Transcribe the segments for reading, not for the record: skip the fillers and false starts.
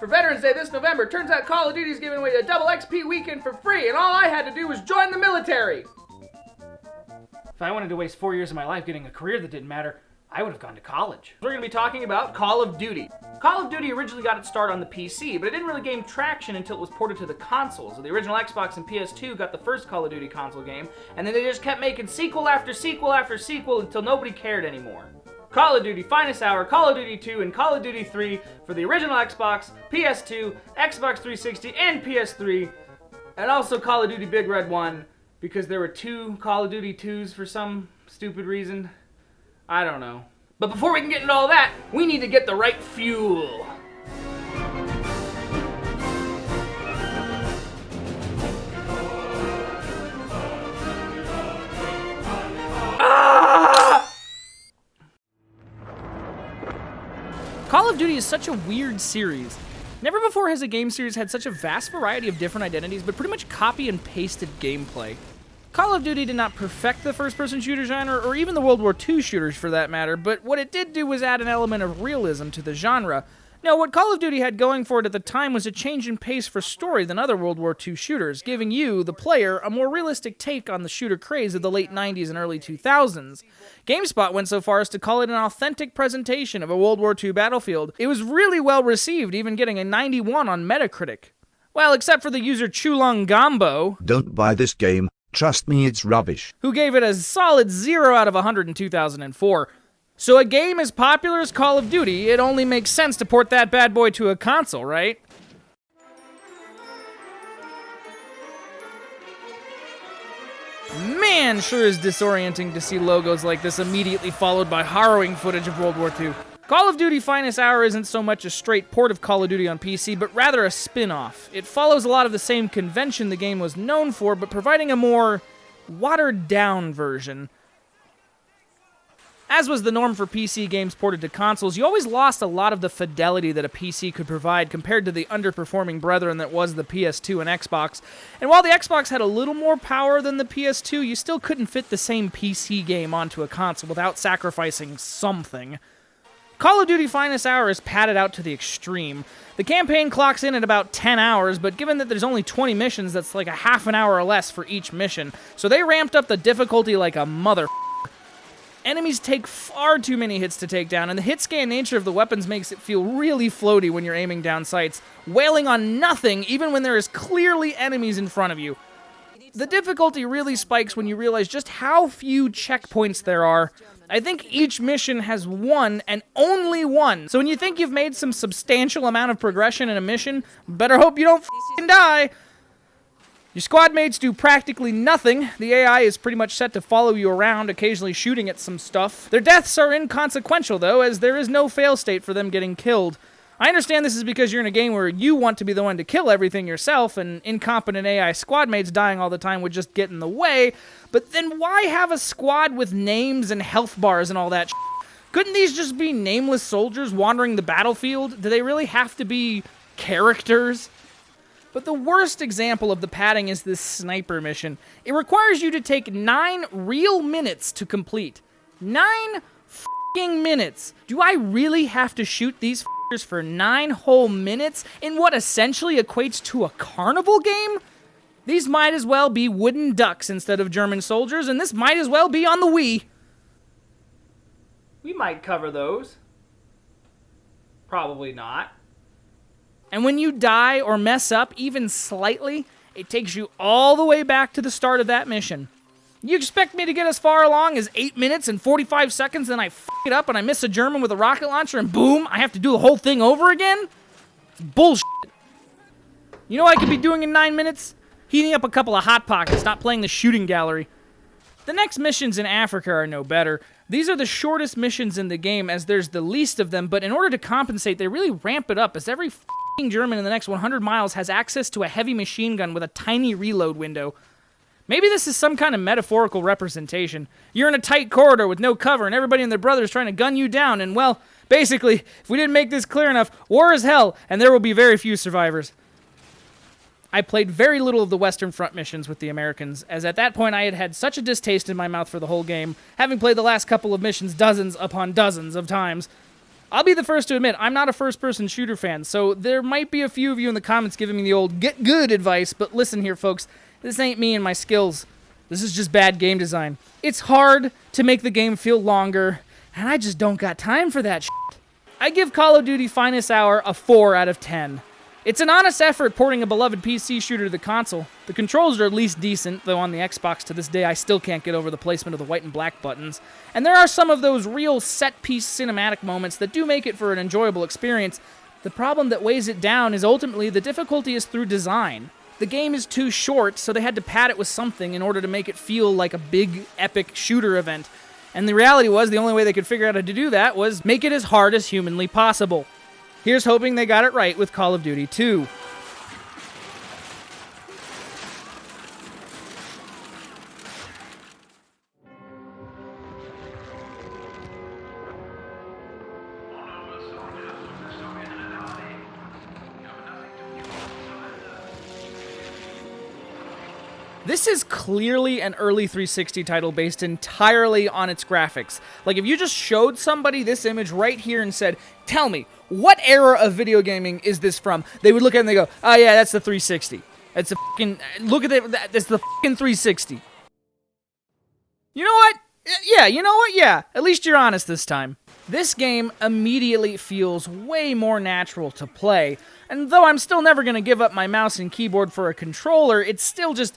For Veterans Day this November, turns out Call of Duty is giving away a double XP weekend for free, and all I had to do was join the military. If I wanted to waste 4 years of my life getting a career that didn't matter, I would have gone to college. We're going to be talking about Call of Duty. Call of Duty originally got its start on the PC, but it didn't really gain traction until it was ported to the consoles. The original Xbox and PS2 got the first Call of Duty console game, and then they just kept making sequel after sequel after sequel until nobody cared anymore. Call of Duty Finest Hour, Call of Duty 2, and Call of Duty 3 for the original Xbox, PS2, Xbox 360, and PS3, and also Call of Duty Big Red 1, because there were 2 Call of Duty 2s for some stupid reason. I don't know. But before we can get into all that, we need to get the right fuel. Call of Duty is such a weird series. Never before has a game series had such a vast variety of different identities, but pretty much copy and pasted gameplay. Call of Duty did not perfect the first-person shooter genre, or even the World War II shooters for that matter, but what it did do was add an element of realism to the genre. Now, what Call of Duty had going for it at the time was a change in pace for story than other World War II shooters, giving you, the player, a more realistic take on the shooter craze of the late 90s and early 2000s. GameSpot went so far as to call it an authentic presentation of a World War II battlefield. It was really well received, even getting a 91 on Metacritic. Well, except for the user Chulong Gambo. Don't buy this game. Trust me, it's rubbish. Who gave it a solid 0 out of 100 in 2004. So a game as popular as Call of Duty, it only makes sense to port that bad boy to a console, right? Man, sure is disorienting to see logos like this immediately followed by harrowing footage of World War II. Call of Duty Finest Hour isn't so much a straight port of Call of Duty on PC, but rather a spin-off. It follows a lot of the same convention the game was known for, but providing a more watered-down version. As was the norm for PC games ported to consoles, you always lost a lot of the fidelity that a PC could provide compared to the underperforming brethren that was the PS2 and Xbox. And while the Xbox had a little more power than the PS2, you still couldn't fit the same PC game onto a console without sacrificing something. Call of Duty Finest Hour is padded out to the extreme. The campaign clocks in at about 10 hours, but given that there's only 20 missions, that's like a half an hour or less for each mission, so they ramped up the difficulty like a mother. Enemies take far too many hits to take down, and the hit-scan nature of the weapons makes it feel really floaty when you're aiming down sights, wailing on nothing even when there is clearly enemies in front of you. The difficulty really spikes when you realize just how few checkpoints there are. I think each mission has one, and only one. So when you think you've made some substantial amount of progression in a mission, better hope you don't f***ing die. Your squad mates do practically nothing. The AI is pretty much set to follow you around, occasionally shooting at some stuff. Their deaths are inconsequential, though, as there is no fail state for them getting killed. I understand this is because you're in a game where you want to be the one to kill everything yourself, and incompetent AI squad mates dying all the time would just get in the way, but then why have a squad with names and health bars and all that shit? Couldn't these just be nameless soldiers wandering the battlefield? Do they really have to be characters? But the worst example of the padding is this sniper mission. It requires you to take 9 real minutes to complete. 9 f***ing minutes. Do I really have to shoot these f***ers for 9 whole minutes in what essentially equates to a carnival game? These might as well be wooden ducks instead of German soldiers, and this might as well be on the Wii. We might cover those. Probably not. And when you die or mess up even slightly, it takes you all the way back to the start of that mission. You expect me to get as far along as 8 minutes and 45 seconds, then I f*** it up and I miss a German with a rocket launcher and boom, I have to do the whole thing over again? It's bullshit. You know what I could be doing in 9 minutes? Heating up a couple of Hot Pockets, not playing the shooting gallery. The next missions in Africa are no better. These are the shortest missions in the game as there's the least of them, but in order to compensate, they really ramp it up as every f***ing German in the next 100 miles has access to a heavy machine gun with a tiny reload window. Maybe this is some kind of metaphorical representation. You're in a tight corridor with no cover and everybody and their brother is trying to gun you down and, well, basically, if we didn't make this clear enough, war is hell and there will be very few survivors. I played very little of the Western Front missions with the Americans, as at that point I had had such a distaste in my mouth for the whole game, having played the last couple of missions dozens upon dozens of times. I'll be the first to admit, I'm not a first-person shooter fan, so there might be a few of you in the comments giving me the old get good advice, but listen here, folks. This ain't me and my skills. This is just bad game design. It's hard to make the game feel longer, and I just don't got time for that shit. I give Call of Duty Finest Hour a 4 out of 10. It's an honest effort porting a beloved PC shooter to the console. The controls are at least decent, though on the Xbox to this day I still can't get over the placement of the white and black buttons. And there are some of those real set-piece cinematic moments that do make it for an enjoyable experience. The problem that weighs it down is ultimately the difficulty is through design. The game is too short, so they had to pad it with something in order to make it feel like a big, epic shooter event. And the reality was the only way they could figure out how to do that was make it as hard as humanly possible. Here's hoping they got it right with Call of Duty 2. This is clearly an early 360 title based entirely on its graphics. Like, if you just showed somebody this image right here and said, tell me, what era of video gaming is this from? They would look at it and they go, oh yeah, that's the 360. That's the fucking, look at it, that's the fucking 360. You know what? Yeah, you know what? Yeah, at least you're honest this time. This game immediately feels way more natural to play, and though I'm still never going to give up my mouse and keyboard for a controller, it's still just...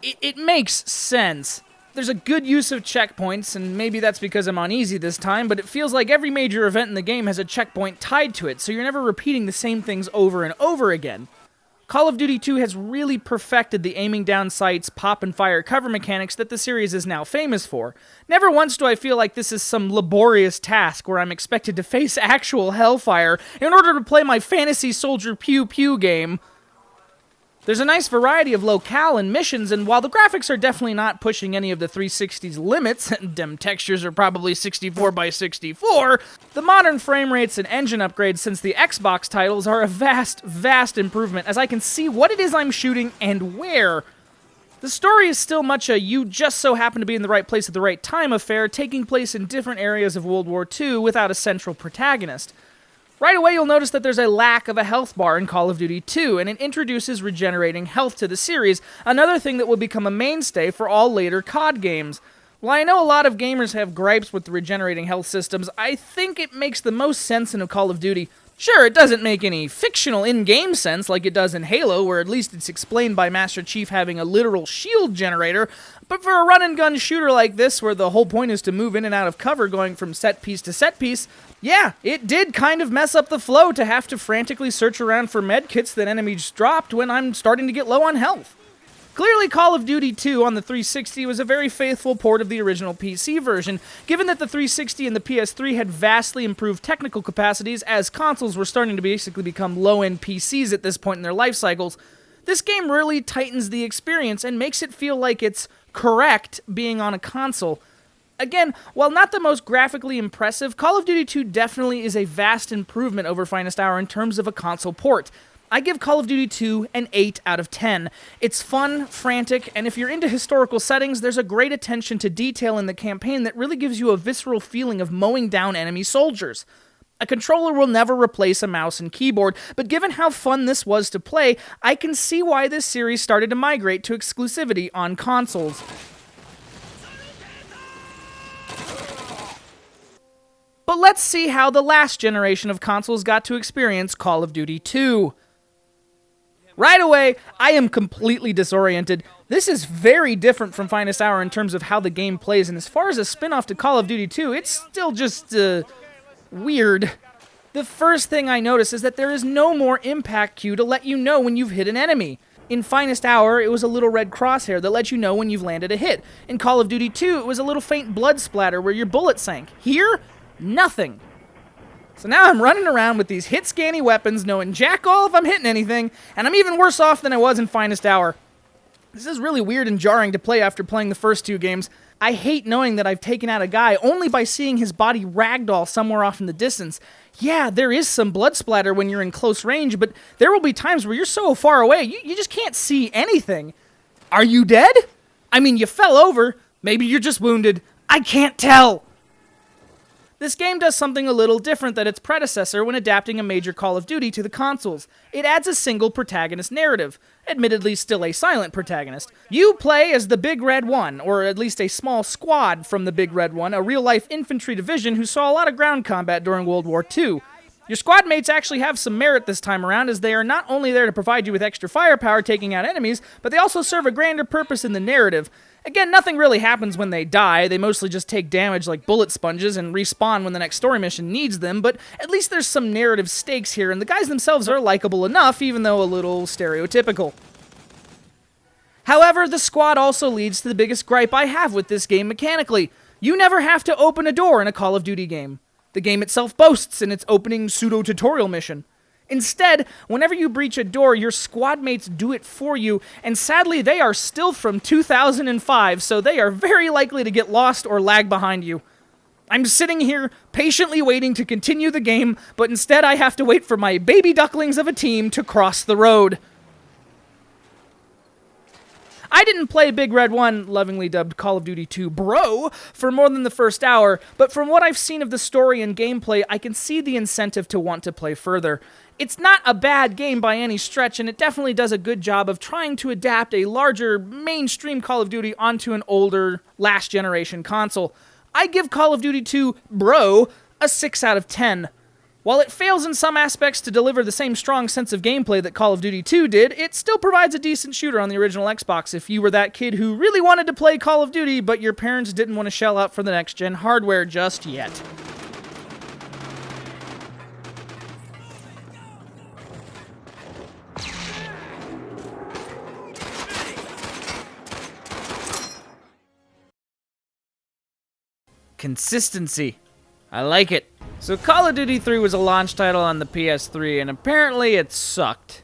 It makes sense. There's a good use of checkpoints, and maybe that's because I'm on easy this time, but it feels like every major event in the game has a checkpoint tied to it, so you're never repeating the same things over and over again. Call of Duty 2 has really perfected the aiming down sights, pop and fire cover mechanics that the series is now famous for. Never once do I feel like this is some laborious task where I'm expected to face actual hellfire in order to play my fantasy soldier pew-pew game. There's a nice variety of locale and missions, and while the graphics are definitely not pushing any of the 360's limits, and dem textures are probably 64 by 64, the modern frame rates and engine upgrades since the Xbox titles are a vast, vast improvement, as I can see what it is I'm shooting and where. The story is still much a you just so happen to be in the right place at the right time affair, taking place in different areas of World War II without a central protagonist. Right away, you'll notice that there's a lack of a health bar in Call of Duty 2, and it introduces regenerating health to the series, another thing that will become a mainstay for all later COD games. While I know a lot of gamers have gripes with the regenerating health systems, I think it makes the most sense in a Call of Duty. Sure, it doesn't make any fictional in-game sense like it does in Halo, where at least it's explained by Master Chief having a literal shield generator, but for a run-and-gun shooter like this, where the whole point is to move in and out of cover going from set piece to set piece, yeah, it did kind of mess up the flow to have to frantically search around for medkits that enemies dropped when I'm starting to get low on health. Clearly, Call of Duty 2 on the 360 was a very faithful port of the original PC version, given that the 360 and the PS3 had vastly improved technical capacities as consoles were starting to basically become low-end PCs at this point in their life cycles. This game really tightens the experience and makes it feel like it's correct being on a console. Again, while not the most graphically impressive, Call of Duty 2 definitely is a vast improvement over Finest Hour in terms of a console port. I give Call of Duty 2 an 8 out of 10. It's fun, frantic, and if you're into historical settings, there's a great attention to detail in the campaign that really gives you a visceral feeling of mowing down enemy soldiers. A controller will never replace a mouse and keyboard, but given how fun this was to play, I can see why this series started to migrate to exclusivity on consoles. But let's see how the last generation of consoles got to experience Call of Duty 2. Right away, I am completely disoriented. This is very different from Finest Hour in terms of how the game plays, and as far as a spin-off to Call of Duty 2, it's still just, weird. The first thing I notice is that there is no more impact cue to let you know when you've hit an enemy. In Finest Hour, it was a little red crosshair that let you know when you've landed a hit. In Call of Duty 2, it was a little faint blood splatter where your bullet sank. Here, nothing. So now I'm running around with these hit-scanny weapons, knowing jack all if I'm hitting anything, and I'm even worse off than I was in Finest Hour. This is really weird and jarring to play after playing the first two games. I hate knowing that I've taken out a guy only by seeing his body ragdoll somewhere off in the distance. Yeah, there is some blood splatter when you're in close range, but there will be times where you're so far away, you just can't see anything. Are you dead? I mean, you fell over. Maybe you're just wounded. I can't tell. This game does something a little different than its predecessor when adapting a major Call of Duty to the consoles. It adds a single protagonist narrative, admittedly still a silent protagonist. You play as the Big Red One, or at least a small squad from the Big Red One, a real-life infantry division who saw a lot of ground combat during World War II. Your squad mates actually have some merit this time around, as they are not only there to provide you with extra firepower taking out enemies, but they also serve a grander purpose in the narrative. Again, nothing really happens when they die. They mostly just take damage like bullet sponges and respawn when the next story mission needs them, but at least there's some narrative stakes here, and the guys themselves are likable enough, even though a little stereotypical. However, the squad also leads to the biggest gripe I have with this game mechanically. You never have to open a door in a Call of Duty game. The game itself boasts in its opening pseudo-tutorial mission. Instead, whenever you breach a door, your squad mates do it for you, and sadly they are still from 2005, so they are very likely to get lost or lag behind you. I'm sitting here patiently waiting to continue the game, but instead I have to wait for my baby ducklings of a team to cross the road. I didn't play Big Red 1, lovingly dubbed Call of Duty 2 Bro, for more than the first hour, but from what I've seen of the story and gameplay, I can see the incentive to want to play further. It's not a bad game by any stretch, and it definitely does a good job of trying to adapt a larger, mainstream Call of Duty onto an older, last-generation console. I give Call of Duty 2 Bro a 6 out of 10. While it fails in some aspects to deliver the same strong sense of gameplay that Call of Duty 2 did, it still provides a decent shooter on the original Xbox if you were that kid who really wanted to play Call of Duty, but your parents didn't want to shell out for the next-gen hardware just yet. Consistency. I like it. So Call of Duty 3 was a launch title on the PS3, and apparently it sucked.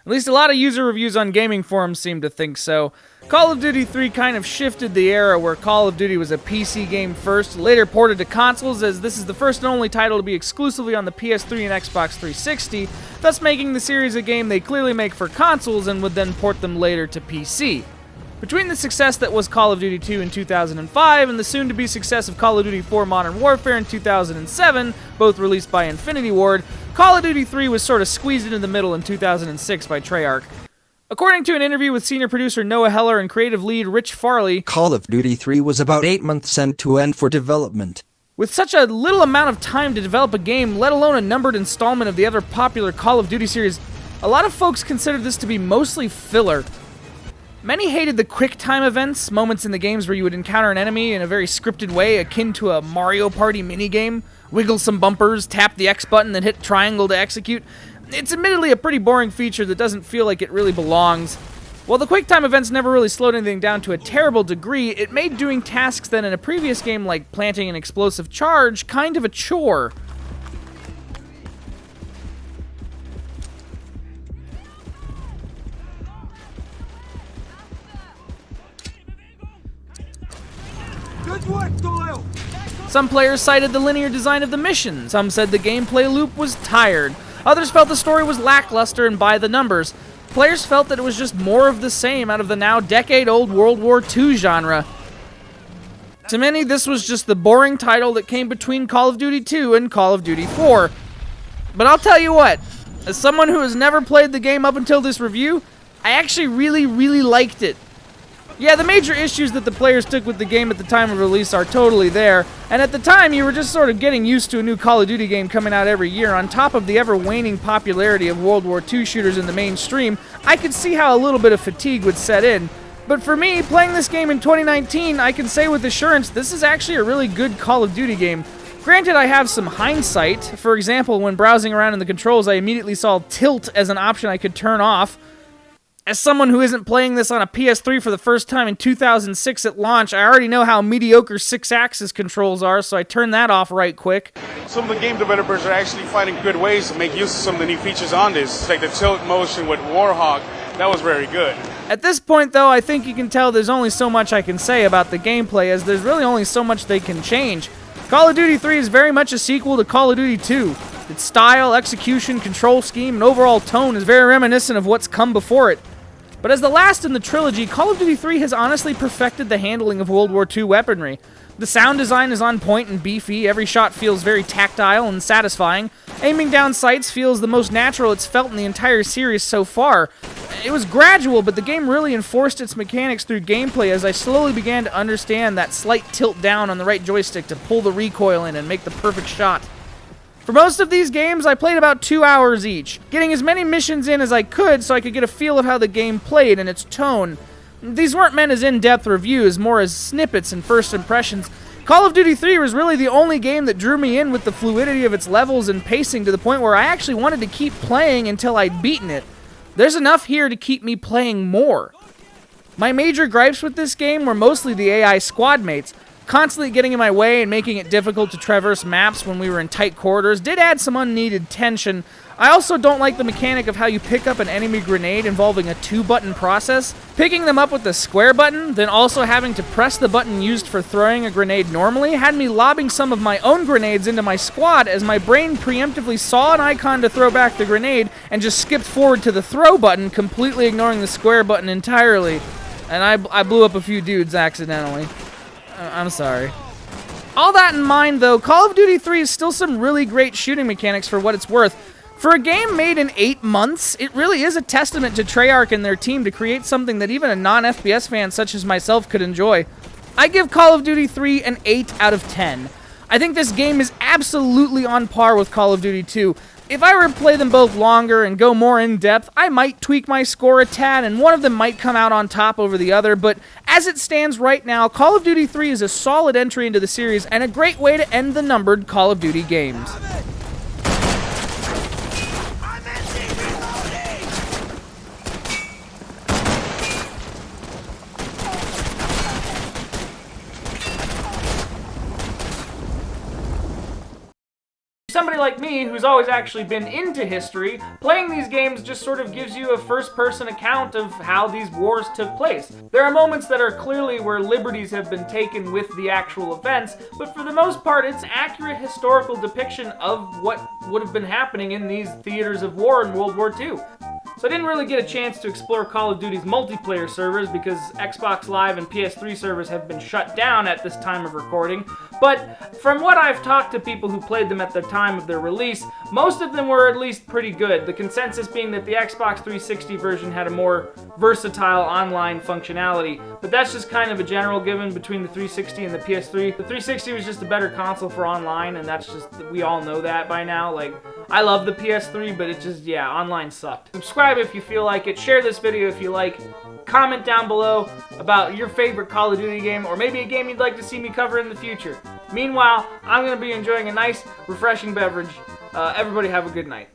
At least a lot of user reviews on gaming forums seem to think so. Call of Duty 3 kind of shifted the era where Call of Duty was a PC game first, later ported to consoles, as this is the first and only title to be exclusively on the PS3 and Xbox 360, thus making the series a game they clearly make for consoles and would then port them later to PC. Between the success that was Call of Duty 2 in 2005 and the soon-to-be success of Call of Duty 4 Modern Warfare in 2007, both released by Infinity Ward, Call of Duty 3 was sort of squeezed into the middle in 2006 by Treyarch. According to an interview with senior producer Noah Heller and creative lead Rich Farley, Call of Duty 3 was about 8 months end-to-end for development. With such a little amount of time to develop a game, let alone a numbered installment of the other popular Call of Duty series, a lot of folks consider this to be mostly filler. Many hated the quick-time events, moments in the games where you would encounter an enemy in a very scripted way, akin to a Mario Party minigame, wiggle some bumpers, tap the X button, then hit triangle to execute. It's admittedly a pretty boring feature that doesn't feel like it really belongs. While the quick-time events never really slowed anything down to a terrible degree, it made doing tasks that in a previous game like planting an explosive charge kind of a chore. Some players cited the linear design of the mission, some said the gameplay loop was tired, others felt the story was lackluster and by the numbers. Players felt that it was just more of the same out of the now decade-old World War II genre. To many, this was just the boring title that came between Call of Duty 2 and Call of Duty 4. But I'll tell you what, as someone who has never played the game up until this review, I actually really liked it. Yeah, the major issues that the players took with the game at the time of release are totally there, and at the time you were just sort of getting used to a new Call of Duty game coming out every year. On top of the ever-waning popularity of World War II shooters in the mainstream, I could see how a little bit of fatigue would set in. But for me, playing this game in 2019, I can say with assurance this is actually a really good Call of Duty game. Granted, I have some hindsight. For example, when browsing around in the controls, I immediately saw tilt as an option I could turn off. As someone who isn't playing this on a PS3 for the first time in 2006 at launch, I already know how mediocre 6-axis controls are, so I turned that off right quick. Some of the game developers are actually finding good ways to make use of some of the new features on this, like the tilt motion with Warhawk. That was very good. At this point, though, I think you can tell there's only so much I can say about the gameplay, as there's really only so much they can change. Call of Duty 3 is very much a sequel to Call of Duty 2. Its style, execution, control scheme, and overall tone is very reminiscent of what's come before it. But as the last in the trilogy, Call of Duty 3 has honestly perfected the handling of World War II weaponry. The sound design is on point and beefy, every shot feels very tactile and satisfying. Aiming down sights feels the most natural it's felt in the entire series so far. It was gradual, but the game really enforced its mechanics through gameplay as I slowly began to understand that slight tilt down on the right joystick to pull the recoil in and make the perfect shot. For most of these games, I played about 2 hours each, getting as many missions in as I could so I could get a feel of how the game played and its tone. These weren't meant as in-depth reviews, more as snippets and first impressions. Call of Duty 3 was really the only game that drew me in with the fluidity of its levels and pacing to the point where I actually wanted to keep playing until I'd beaten it. There's enough here to keep me playing more. My major gripes with this game were mostly the AI squad mates. Constantly getting in my way and making it difficult to traverse maps when we were in tight corridors did add some unneeded tension. I also don't like the mechanic of how you pick up an enemy grenade involving a 2-button process. Picking them up with the square button, then also having to press the button used for throwing a grenade normally, had me lobbing some of my own grenades into my squad as my brain preemptively saw an icon to throw back the grenade and just skipped forward to the throw button, completely ignoring the square button entirely. And I blew up a few dudes accidentally. I'm sorry. All that in mind, though, Call of Duty 3 is still some really great shooting mechanics for what it's worth. For a game made in 8 months, it really is a testament to Treyarch and their team to create something that even a non-FPS fan such as myself could enjoy. I give Call of Duty 3 an 8 out of 10. I think this game is absolutely on par with Call of Duty 2. If I were to play them both longer and go more in-depth, I might tweak my score a tad, and one of them might come out on top over the other, but as it stands right now, Call of Duty 3 is a solid entry into the series and a great way to end the numbered Call of Duty games. Somebody like me, who's always actually been into history, playing these games just sort of gives you a first-person account of how these wars took place. There are moments that are clearly where liberties have been taken with the actual events, but for the most part, it's an accurate historical depiction of what would have been happening in these theaters of war in World War II. So I didn't really get a chance to explore Call of Duty's multiplayer servers because Xbox Live and PS3 servers have been shut down at this time of recording, but from what I've talked to people who played them at the time of their release, most of them were at least pretty good, the consensus being that the Xbox 360 version had a more versatile online functionality, but that's just kind of a general given between the 360 and the PS3. The 360 was just a better console for online, and that's just, we all know that by now. Like, I love the PS3, but it just, yeah, online sucked. Subscribe if you feel like it, share this video if you like, comment down below about your favorite Call of Duty game, or maybe a game you'd like to see me cover in the future. Meanwhile, I'm going to be enjoying a nice, refreshing beverage. Everybody have a good night.